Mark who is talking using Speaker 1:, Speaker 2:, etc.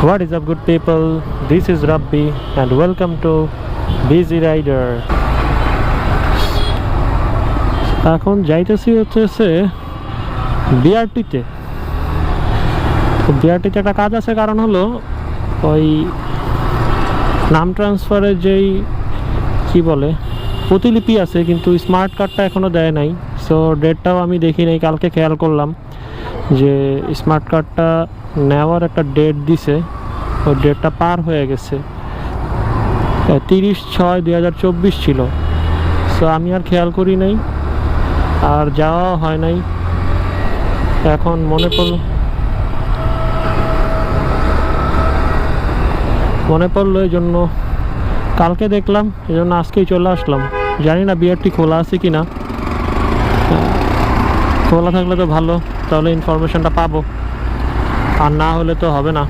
Speaker 1: What is up, good people? This is Rabbi and welcome to Busy Rider. এখন যাইতেছি হচ্ছে বিআরটিতে। বিআরটিতে একটা কাজ আছে, কারণ হলো ওই নাম ট্রান্সফারের যেই কি বলে প্রতিলিপি আছে, কিন্তু স্মার্ট কার্ডটা এখনও দেয় নাই। সো ডেটটাও আমি দেখি নাই, কালকে খেয়াল করলাম যে স্মার্ট কার্ডটা নেওয়ার একটা ডেট দিছে, ওই ডেটটা পার হয়ে গেছে। 30/6/2024 ছিল। সো আমি আর খেয়াল করি নাই, আর যাওয়া হয় নাই। এখন মনে পড়লো এই জন্য কালকে দেখলাম, এই জন্য আজকেই চলে আসলাম। জানি না বিআরটি খোলা আছে কি না, খোলা থাকলে তো ভালো, তাহলে ইনফরমেশনটা পাবো, আর না হলে তো হবে না।